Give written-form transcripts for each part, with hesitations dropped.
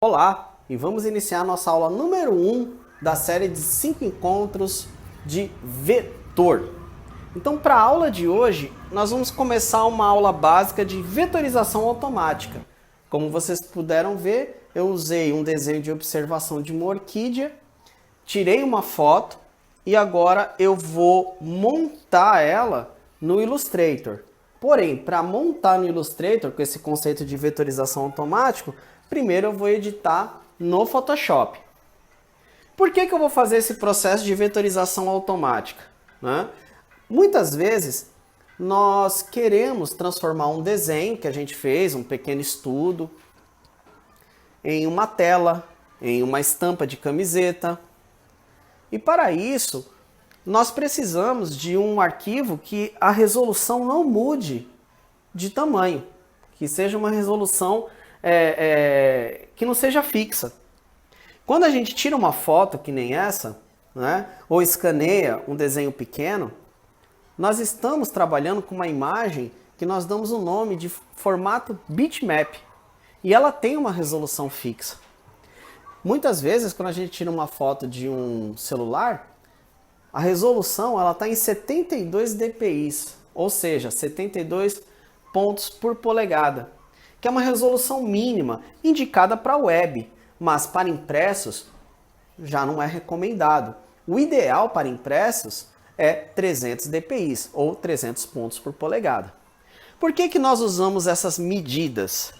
Olá, e vamos iniciar nossa aula número 1 da série de 5 encontros de vetor. Então, para a aula de hoje, nós vamos começar uma aula básica de vetorização automática. Como vocês puderam ver, eu usei um desenho de observação de uma orquídea, tirei uma foto e agora eu vou montar ela no Illustrator. Porém, para montar no Illustrator, com esse conceito de vetorização automático, primeiro eu vou editar no Photoshop. Por que eu vou fazer esse processo de vetorização automática? Muitas vezes nós queremos transformar um desenho que a gente fez, um pequeno estudo, em uma tela, em uma estampa de camiseta. E para isso, nós precisamos de um arquivo que a resolução não mude de tamanho, que seja uma resolução que não seja fixa. Quando a gente tira uma foto que nem essa, ou escaneia um desenho pequeno, nós estamos trabalhando com uma imagem que nós damos o nome de formato bitmap. E ela tem uma resolução fixa. Muitas vezes, quando a gente tira uma foto de um celular, a resolução está em 72 dpi, ou seja, 72 pontos por polegada, que é uma resolução mínima indicada para a web, mas para impressos já não é recomendado. O ideal para impressos é 300 dpi, ou 300 pontos por polegada. Por que nós usamos essas medidas?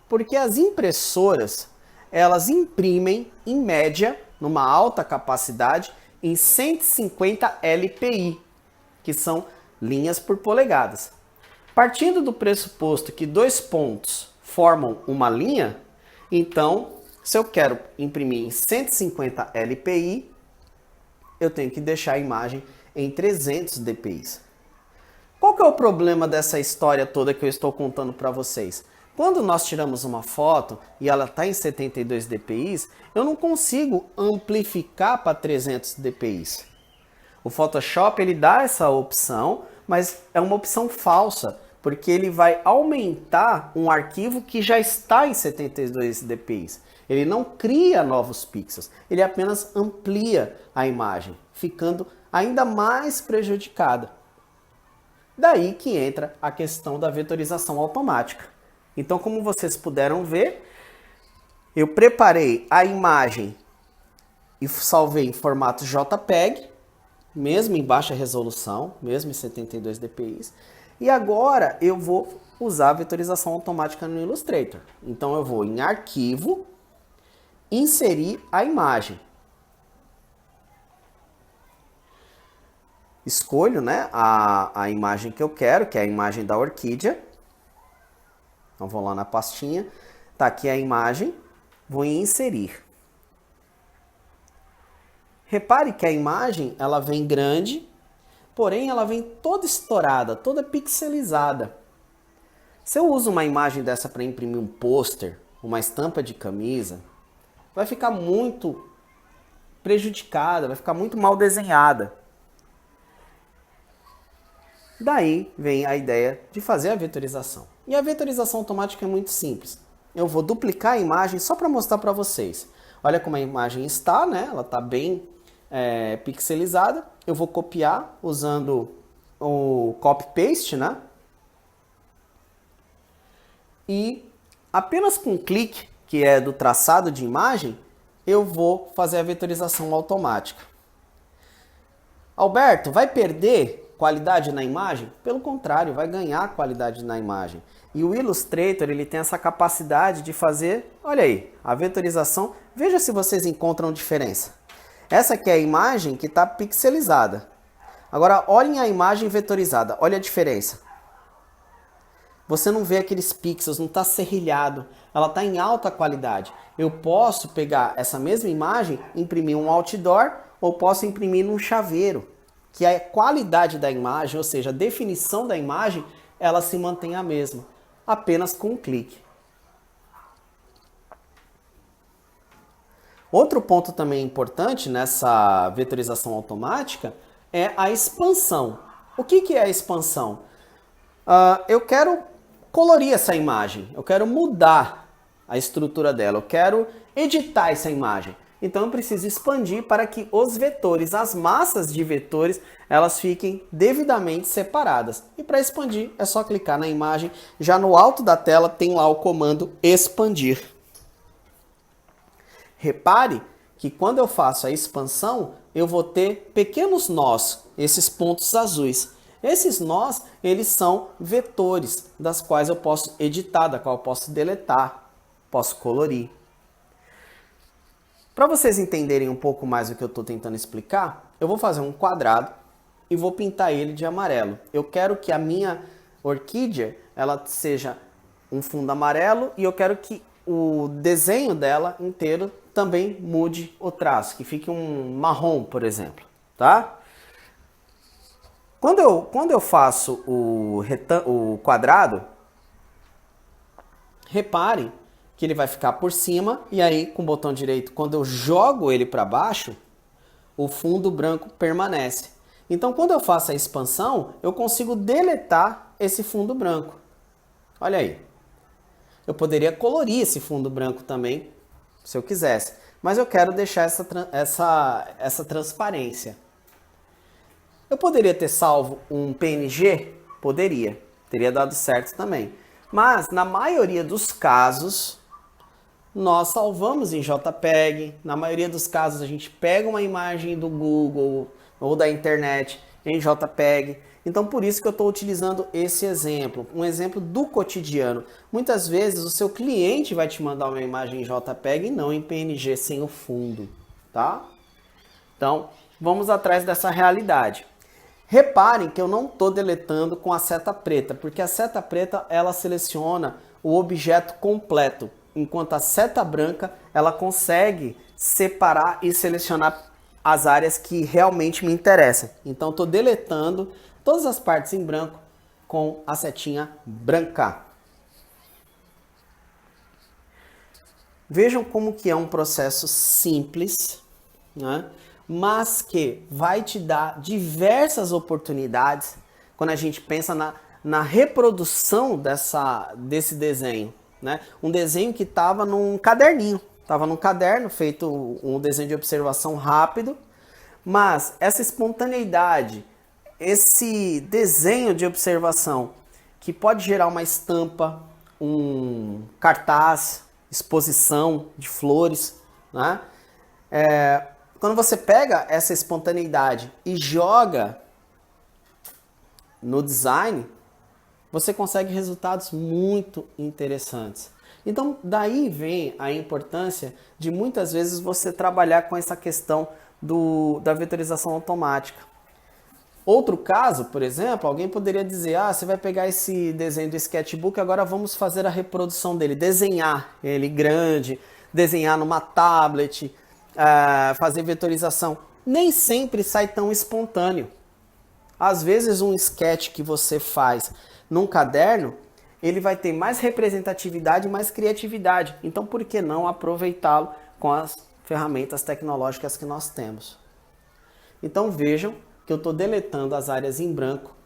Porque as impressoras, elas imprimem, em média, numa alta capacidade, em 150 LPI, que são linhas por polegadas. Partindo do pressuposto que dois pontos formam uma linha, então, se eu quero imprimir em 150 LPI, eu tenho que deixar a imagem em 300 dpi. Qual que é o problema dessa história toda que eu estou contando para vocês? Quando nós tiramos uma foto e ela está em 72 dpi, eu não consigo amplificar para 300 dpi. O Photoshop ele dá essa opção, mas é uma opção falsa, porque ele vai aumentar um arquivo que já está em 72 dpi. Ele não cria novos pixels, ele apenas amplia a imagem, ficando ainda mais prejudicada. Daí que entra a questão da vetorização automática. Então, como vocês puderam ver, eu preparei a imagem e salvei em formato JPEG, mesmo em baixa resolução, mesmo em 72 dpi. E agora eu vou usar a vetorização automática no Illustrator. Então eu vou em Arquivo, Inserir a imagem. Escolho a imagem que eu quero, que é a imagem da orquídea. Então vou lá na pastinha, tá aqui a imagem, vou em Inserir. Repare que a imagem ela vem grande, porém ela vem toda estourada, toda pixelizada. Se eu uso uma imagem dessa para imprimir um pôster, uma estampa de camisa, vai ficar muito prejudicada, vai ficar muito mal desenhada. Daí vem a ideia de fazer a vetorização. E a vetorização automática é muito simples. Eu vou duplicar a imagem só para mostrar para vocês. Olha como a imagem está, ela está bem pixelizada. Eu vou copiar usando o copy-paste, E apenas com um clique, que é do traçado de imagem, eu vou fazer a vetorização automática. Alberto, vai perder qualidade na imagem? Pelo contrário, vai ganhar qualidade na imagem. E o Illustrator ele tem essa capacidade de fazer, olha aí, a vetorização. Veja se vocês encontram diferença. Essa aqui é a imagem que está pixelizada. Agora, olhem a imagem vetorizada, olha a diferença. Você não vê aqueles pixels, não está serrilhado, ela está em alta qualidade. Eu posso pegar essa mesma imagem, imprimir um outdoor, ou posso imprimir num chaveiro, que a qualidade da imagem, ou seja, a definição da imagem, ela se mantém a mesma, apenas com um clique. Outro ponto também importante nessa vetorização automática é a expansão. O que é a expansão? Eu quero colorir essa imagem, eu quero mudar a estrutura dela, eu quero editar essa imagem. Então eu preciso expandir para que os vetores, as massas de vetores, elas fiquem devidamente separadas. E para expandir é só clicar na imagem, já no alto da tela tem lá o comando expandir. Repare que quando eu faço a expansão, eu vou ter pequenos nós, esses pontos azuis. Esses nós, eles são vetores, das quais eu posso editar, da qual eu posso deletar, posso colorir. Para vocês entenderem um pouco mais o que eu estou tentando explicar, eu vou fazer um quadrado e vou pintar ele de amarelo. Eu quero que a minha orquídea ela seja um fundo amarelo e eu quero que o desenho dela inteiro também mude o traço, que fique um marrom, por exemplo, tá? Quando eu faço o quadrado, reparem que ele vai ficar por cima e aí com o botão direito, quando eu jogo ele para baixo, o fundo branco permanece. Então quando eu faço a expansão, eu consigo deletar esse fundo branco. Olha aí. Eu poderia colorir esse fundo branco também, se eu quisesse, mas eu quero deixar essa transparência. Eu poderia ter salvo um PNG? Poderia. Teria dado certo também. Mas, na maioria dos casos, nós salvamos em JPEG. Na maioria dos casos, a gente pega uma imagem do Google ou da internet em JPEG. Então, por isso que eu estou utilizando esse exemplo. Um exemplo do cotidiano. Muitas vezes, o seu cliente vai te mandar uma imagem em JPEG e não em PNG sem o fundo. Tá? Então, vamos atrás dessa realidade. Reparem que eu não estou deletando com a seta preta, porque a seta preta ela seleciona o objeto completo, enquanto a seta branca ela consegue separar e selecionar as áreas que realmente me interessam. Então estou deletando todas as partes em branco com a setinha branca. Vejam como que é um processo simples, né? Mas que vai te dar diversas oportunidades quando a gente pensa na reprodução desse desenho. Né? Um desenho que estava num caderninho, estava num caderno feito um desenho de observação rápido, mas essa espontaneidade, esse desenho de observação que pode gerar uma estampa, um cartaz, exposição de flores, né? Quando você pega essa espontaneidade e joga no design, você consegue resultados muito interessantes. Então, daí vem a importância de muitas vezes você trabalhar com essa questão da vetorização automática. Outro caso, por exemplo, alguém poderia dizer, você vai pegar esse desenho do sketchbook, agora vamos fazer a reprodução dele, desenhar ele grande, desenhar numa tablet, fazer vetorização. Nem sempre sai tão espontâneo. Às vezes um sketch que você faz num caderno, ele vai ter mais representatividade e mais criatividade. Então por que não aproveitá-lo com as ferramentas tecnológicas que nós temos? Então vejam que eu estou deletando as áreas em branco.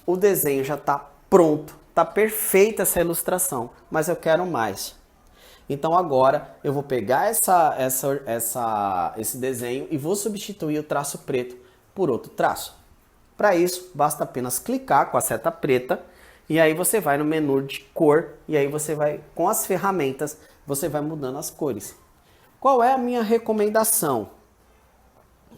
O desenho já está pronto, está perfeita essa ilustração, mas eu quero mais. Então agora eu vou pegar esse desenho e vou substituir o traço preto por outro traço. Para isso, basta apenas clicar com a seta preta e aí você vai no menu de cor e aí você vai, com as ferramentas, você vai mudando as cores. Qual é a minha recomendação?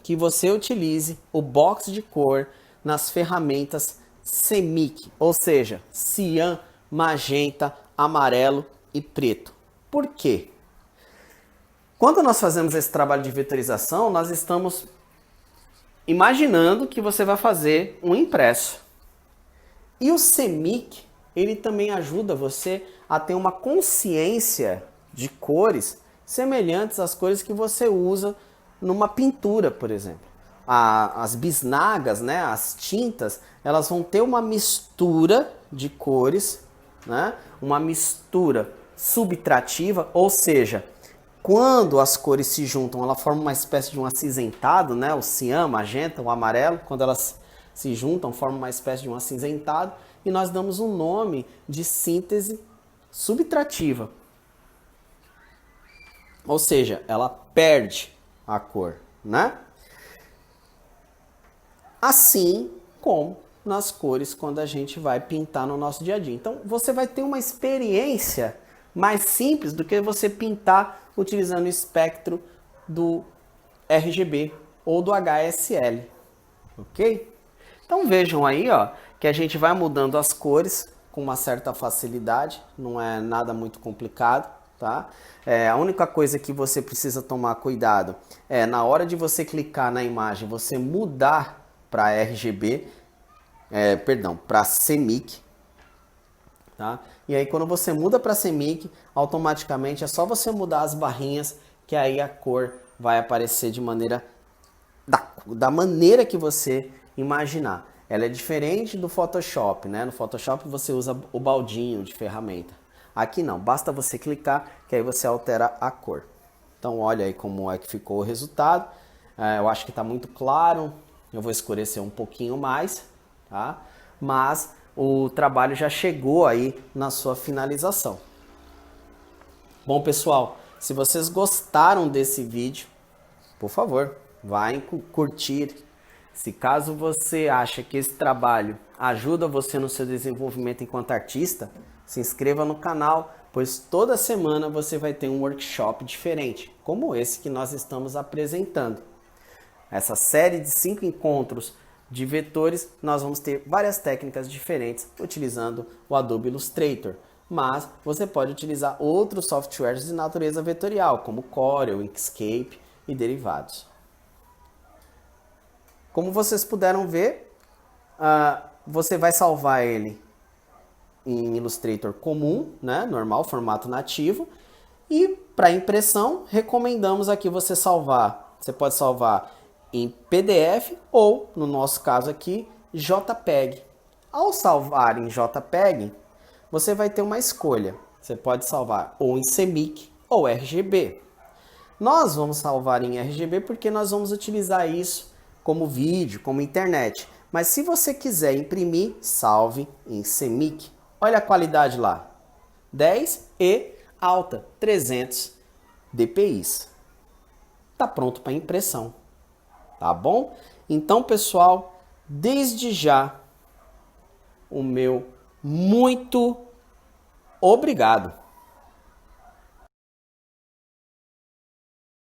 Que você utilize o box de cor nas ferramentas CMYK, ou seja, cian, magenta, amarelo e preto. Por quê? Quando nós fazemos esse trabalho de vetorização, nós estamos imaginando que você vai fazer um impresso. E o CMYK, ele também ajuda você a ter uma consciência de cores semelhantes às cores que você usa numa pintura, por exemplo. As bisnagas, né, as tintas, elas vão ter uma mistura de cores, né, uma mistura subtrativa, ou seja, quando as cores se juntam, ela forma uma espécie de um acinzentado, né, o cian, magenta, o amarelo, quando elas se juntam, formam uma espécie de um acinzentado, e nós damos um nome de síntese subtrativa. Ou seja, ela perde a cor, né? Assim como nas cores quando a gente vai pintar no nosso dia a dia. Então você vai ter uma experiência mais simples do que você pintar utilizando o espectro do RGB ou do HSL, ok? Então vejam aí, ó, que a gente vai mudando as cores com uma certa facilidade, não é nada muito complicado, tá? A única coisa que você precisa tomar cuidado é na hora de você clicar na imagem, você mudar para RGB, para CMYK, tá? E aí quando você muda para CMYK, automaticamente é só você mudar as barrinhas que aí a cor vai aparecer de maneira da maneira que você imaginar. Ela é diferente do Photoshop, né? No Photoshop você usa o baldinho de ferramenta. Aqui não, basta você clicar que aí você altera a cor. Então olha aí como é que ficou o resultado. Eu acho que está muito claro. Eu vou escurecer um pouquinho mais, tá? Mas o trabalho já chegou aí na sua finalização. Bom, pessoal, se vocês gostaram desse vídeo, por favor, vai curtir. Se caso você acha que esse trabalho ajuda você no seu desenvolvimento enquanto artista, se inscreva no canal, pois toda semana você vai ter um workshop diferente, como esse que nós estamos apresentando. Essa série de 5 encontros de vetores, nós vamos ter várias técnicas diferentes utilizando o Adobe Illustrator. Mas você pode utilizar outros softwares de natureza vetorial, como Corel, Inkscape e derivados. Como vocês puderam ver, você vai salvar ele em Illustrator comum, né, normal, formato nativo. E para impressão, recomendamos aqui você salvar. Você pode salvar em PDF ou, no nosso caso aqui, JPEG. Ao salvar em JPEG, você vai ter uma escolha. Você pode salvar ou em CMYK ou RGB. Nós vamos salvar em RGB porque nós vamos utilizar isso como vídeo, como internet. Mas se você quiser imprimir, salve em CMYK. Olha a qualidade lá. 10 e alta, 300 dpi. Tá pronto para impressão. Tá bom? Então, pessoal, desde já, o meu muito obrigado.